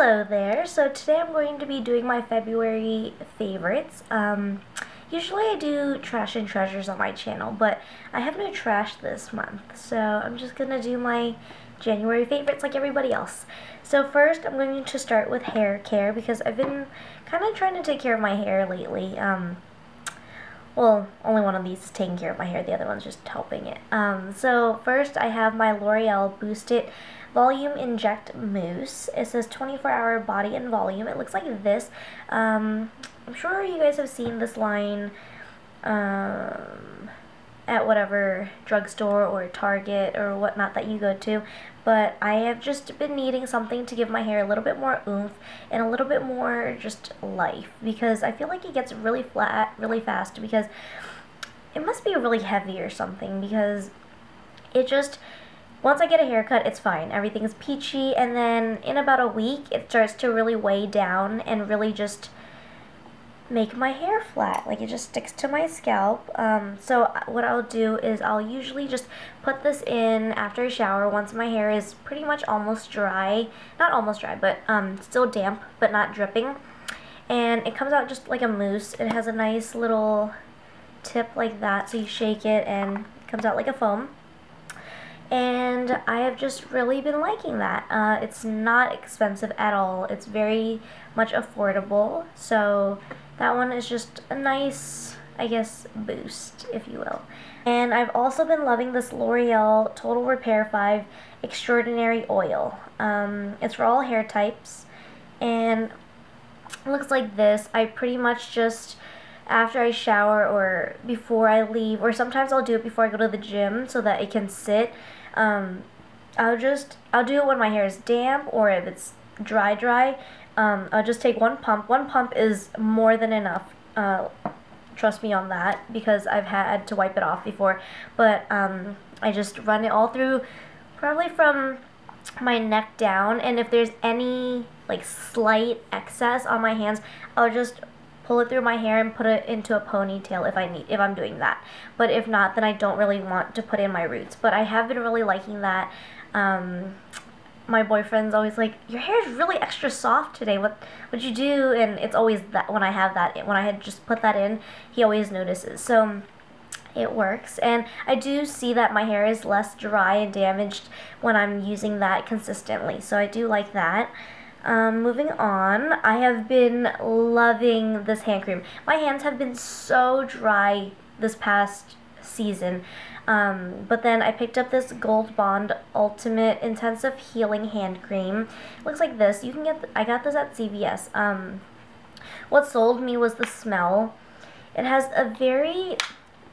Hello there. So today I'm going to be doing my February favorites. Usually I do trash and treasures on my channel, but I have no trash this month, so I'm just gonna do my January favorites like everybody else. So first I'm going to start with hair care because I've been kind of trying to take care of my hair lately. Well, only one of these is taking care of my hair, the other one's just helping it. So first I have my L'Oreal Boost It Volume Inject Mousse. It says 24-hour body and volume. It looks like this. I'm sure you guys have seen this line at whatever drugstore or Target or whatnot that you go to, but I have just been needing something to give my hair a little bit more oomph and a little bit more just life, because I feel like it gets really flat really fast, because it must be really heavy or something, because it just, once I get a haircut, it's fine. Everything is peachy, and then in about a week, it starts to really weigh down and really just make my hair flat. Like, it just sticks to my scalp. So what I'll do is I'll usually just put this in after a shower once my hair is pretty much almost dry. Not almost dry, but still damp, but not dripping. And it comes out just like a mousse. It has a nice little tip like that, so you shake it and it comes out like a foam. And I have just really been liking that. It's not expensive at all. It's very much affordable. So that one is just a nice, I guess, boost, if you will. And I've also been loving this L'Oreal Total Repair 5 Extraordinary Oil. It's for all hair types. And it looks like this. I pretty much just, after I shower or before I leave, or sometimes I'll do it before I go to the gym so that it can sit. I'll do it when my hair is damp, or if it's dry. I'll just take one pump. One pump is more than enough. Trust me on that, because I've had to wipe it off before. But I just run it all through, probably from my neck down, and if there's any like slight excess on my hands, I'll just pull it through my hair and put it into a ponytail if I'm doing that. But if not, then I don't really want to put in my roots. But I have been really liking that. My boyfriend's always like, your hair is really extra soft today. What'd you do? And it's always that when I had just put that in, he always notices. So it works, and I do see that my hair is less dry and damaged when I'm using that consistently. So I do like that. Moving on, I have been loving this hand cream. My hands have been so dry this past season, but then I picked up this Gold Bond Ultimate Intensive Healing Hand Cream. It looks like this. I got this at CVS. What sold me was the smell. It has a very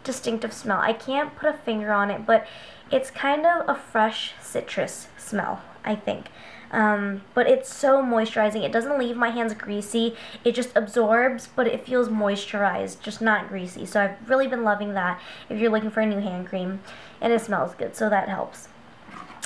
distinctive smell. I can't put a finger on it, but it's kind of a fresh citrus smell, I think. But it's so moisturizing. It doesn't leave my hands greasy. It just absorbs, but it feels moisturized, just not greasy. So I've really been loving that if you're looking for a new hand cream. And it smells good, so that helps.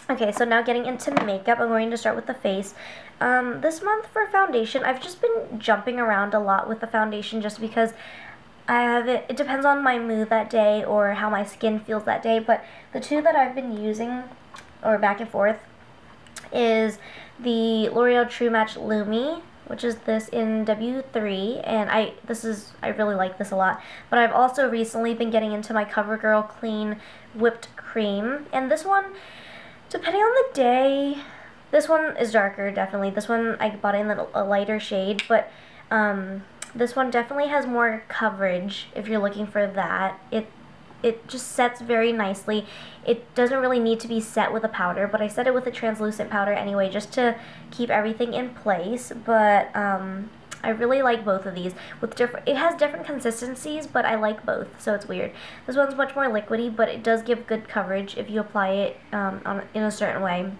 Okay, so now getting into makeup, I'm going to start with the face. This month for foundation, I've just been jumping around a lot with the foundation, just because it depends on my mood that day or how my skin feels that day. But the two that I've been using, or back and forth, is the L'Oreal True Match Lumi, which is this in W3, and I really like this a lot. But I've also recently been getting into my CoverGirl Clean Whipped Cream, and this one, depending on the day, this one is darker, definitely. This one I bought in a lighter shade, but this one definitely has more coverage if you're looking for that. It just sets very nicely. It doesn't really need to be set with a powder, but I set it with a translucent powder anyway, just to keep everything in place. But I really like both of these. It has different consistencies, but I like both, so it's weird. This one's much more liquidy, but it does give good coverage if you apply it in a certain way.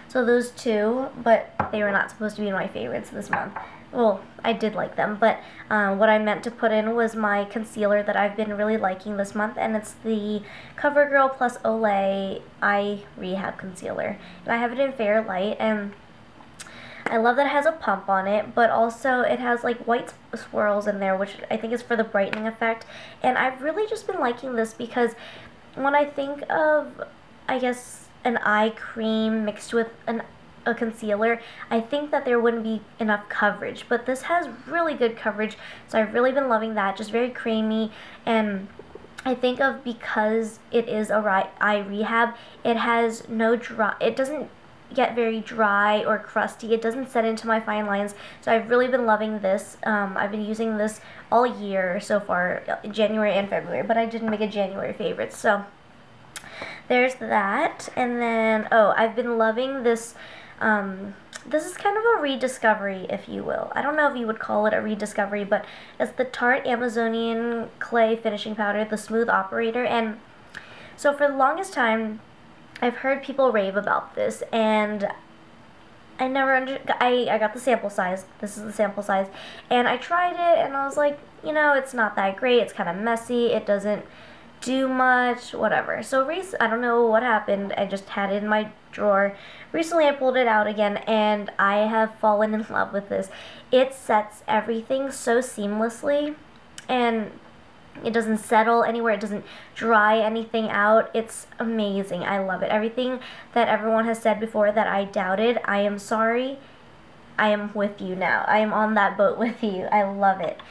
So those two, but they were not supposed to be my favorites this month. Well, I did like them, but what I meant to put in was my concealer that I've been really liking this month, and it's the CoverGirl Plus Olay Eye Rehab Concealer. And I have it in Fair Light, and I love that it has a pump on it, but also it has like white swirls in there, which I think is for the brightening effect. And I've really just been liking this because when I think of, I guess, an eye cream mixed with a concealer, I think that there wouldn't be enough coverage, but this has really good coverage, so I've really been loving that. Just very creamy, and I think of because it is a eye rehab, it has no dry, it doesn't get very dry or crusty. It doesn't set into my fine lines, so I've really been loving this. I've been using this all year so far, January and February, but I didn't make a January favorite, so there's that. And then, oh, I've been loving this. This is kind of a rediscovery, if you will. I don't know if you would call it a rediscovery, but it's the Tarte Amazonian Clay Finishing Powder, the Smooth Operator. And so for the longest time, I've heard people rave about this, and I got the sample size. This is the sample size. And I tried it, and I was like, you know, it's not that great. It's kind of messy. It doesn't do much, whatever. So I don't know what happened. I just had it in my drawer. Recently I pulled it out again, and I have fallen in love with this. It sets everything so seamlessly, and it doesn't settle anywhere. It doesn't dry anything out. It's amazing. I love it. Everything that everyone has said before that I doubted, I am sorry. I am with you now. I am on that boat with you. I love it.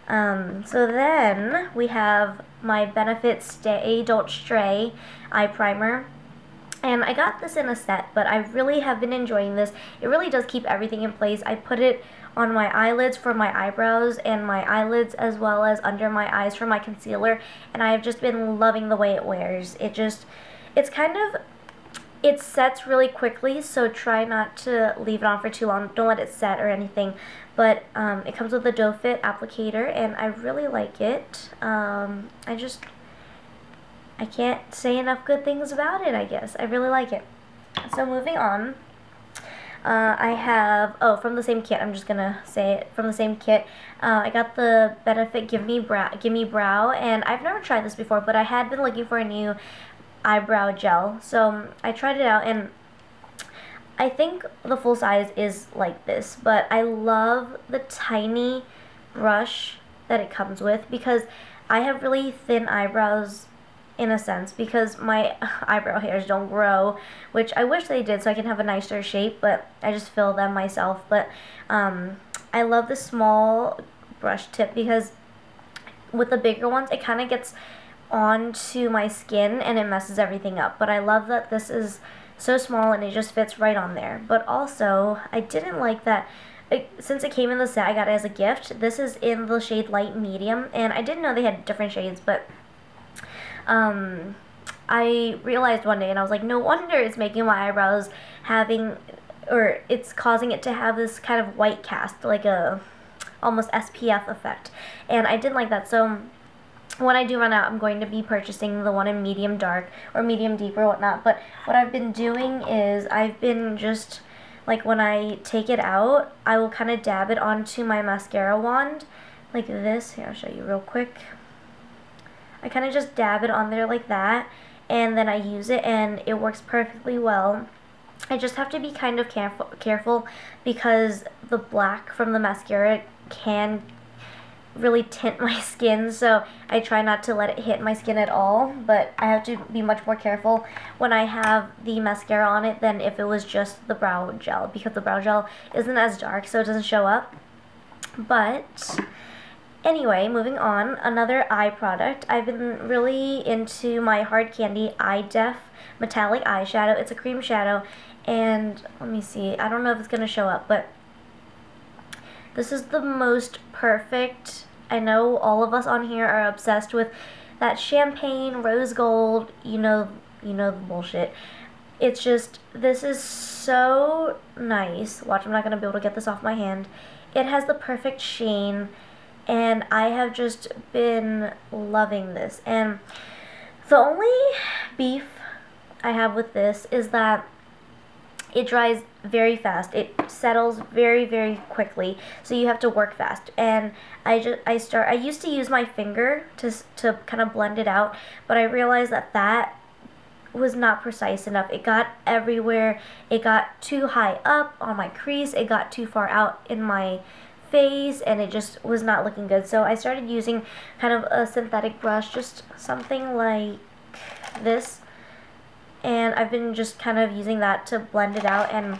So then we have my Benefit Stay Don't Stray eye primer, and I got this in a set, but I really have been enjoying this. It really does keep everything in place. I put it on my eyelids for my eyebrows, and my eyelids as well as under my eyes for my concealer, and I have just been loving the way it wears. It sets really quickly, so try not to leave it on for too long. Don't let it set or anything. But it comes with a doe fit applicator, and I really like it. I can't say enough good things about it, I guess. I really like it. So moving on, I have, from the same kit, I'm just going to say it, from the same kit, I got the Benefit Give Me Brow, and I've never tried this before, but I had been looking for a new eyebrow gel. So I tried it out, and I think the full size is like this, but I love the tiny brush that it comes with, because I have really thin eyebrows in a sense, because my eyebrow hairs don't grow, which I wish they did so I can have a nicer shape, but I just fill them myself. But I love the small brush tip, because with the bigger ones it kind of gets onto my skin and it messes everything up. But I love that this is so small and it just fits right on there. But also, I didn't like that since it came in the set, I got it as a gift. This is in the shade Light Medium, and I didn't know they had different shades, but I realized one day, and I was like, no wonder it's making my eyebrows it's causing it to have this kind of white cast, like a almost SPF effect, and I didn't like that. So when I do run out, I'm going to be purchasing the one in medium dark or medium deep or whatnot. But what I've been doing is I've been just, like, when I take it out, I will kind of dab it onto my mascara wand like this. Here, I'll show you real quick. I kind of just dab it on there like that, and then I use it, and it works perfectly well. I just have to be kind of careful because the black from the mascara can really tint my skin, so I try not to let it hit my skin at all, but I have to be much more careful when I have the mascara on it than if it was just the brow gel, because the brow gel isn't as dark, so it doesn't show up. But anyway, moving on, another eye product. I've been really into my Hard Candy Eye Def Metallic Eyeshadow. It's a cream shadow, and let me see, I don't know if it's going to show up, but this is the most perfect. I know all of us on here are obsessed with that champagne, rose gold, you know the bullshit. It's just, this is so nice. Watch, I'm not going to be able to get this off my hand. It has the perfect sheen, and I have just been loving this. And the only beef I have with this is that it dries very fast. It settles very, very quickly, so you have to work fast. And I used to use my finger to kind of blend it out, but I realized that was not precise enough. It got everywhere. It got too high up on my crease. It got too far out in my face, and it just was not looking good. So I started using kind of a synthetic brush, just something like this, and I've been just kind of using that to blend it out, and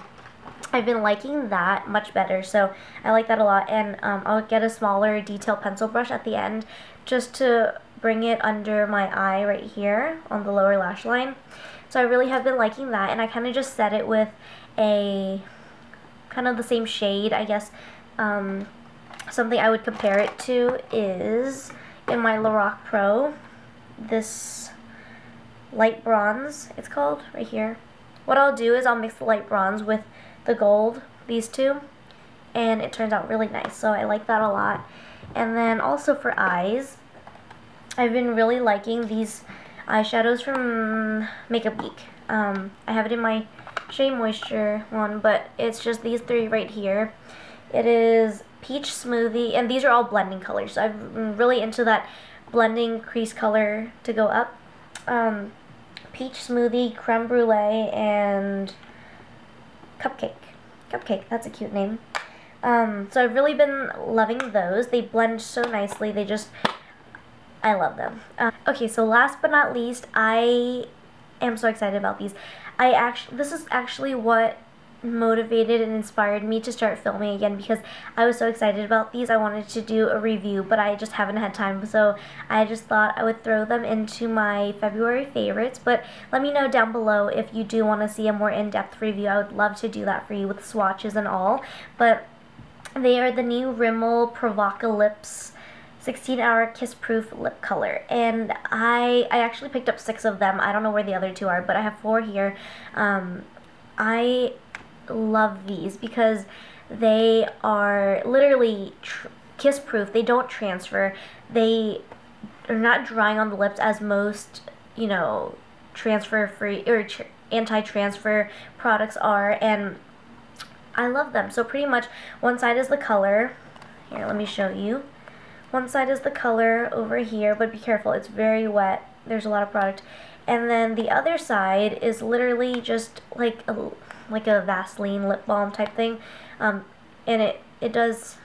I've been liking that much better, so I like that a lot. And I'll get a smaller detail pencil brush at the end just to bring it under my eye right here on the lower lash line. So I really have been liking that, and I kind of just set it with a kind of the same shade, I guess. Something I would compare it to is in my Lorac Pro, this light bronze, it's called, right here. What I'll do is I'll mix the light bronze with the gold, these two, and it turns out really nice, so I like that a lot. And then also for eyes, I've been really liking these eyeshadows from Makeup Geek. I have it in my Shea Moisture one, but it's just these three right here. It is Peach Smoothie, and these are all blending colors, so I'm really into that blending crease color to go up. Peach Smoothie, Creme Brulee, and Cupcake. Cupcake, that's a cute name. So I've really been loving those. They blend so nicely. I love them. Okay, so last but not least, I am so excited about these. This is actually what motivated and inspired me to start filming again, because I was so excited about these. I wanted to do a review, but I just haven't had time, so I just thought I would throw them into my February favorites. But let me know down below if you do want to see a more in-depth review. I would love to do that for you with swatches and all. But they are the new Rimmel Provocalypse 16-hour kiss-proof lip color, and I actually picked up 6 of them. I don't know where the other 2 are, but I have 4 here. I love these because they are literally kiss-proof. They don't transfer. They are not drying on the lips as most, you know, transfer-free or anti-transfer products are, and I love them. So pretty much one side is the color. Here, let me show you. One side is the color over here, but be careful, it's very wet. There's a lot of product. And then the other side is literally just like a Vaseline lip balm type thing. And it does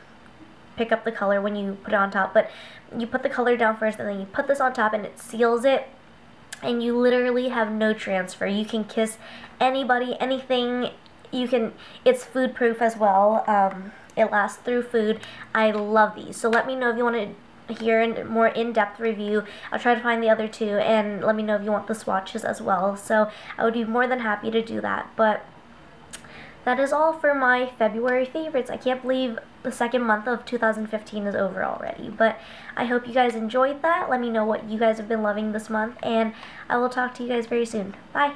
pick up the color when you put it on top, but you put the color down first and then you put this on top and it seals it, and you literally have no transfer. You can kiss anybody, anything. It's food proof as well. It lasts through food. I love these. So let me know if you want to hear a more in-depth review. I'll try to find the other 2, and let me know if you want the swatches as well. So I would be more than happy to do that. But that is all for my February favorites. I can't believe the second month of 2015 is over already. But I hope you guys enjoyed that. Let me know what you guys have been loving this month, and I will talk to you guys very soon. Bye!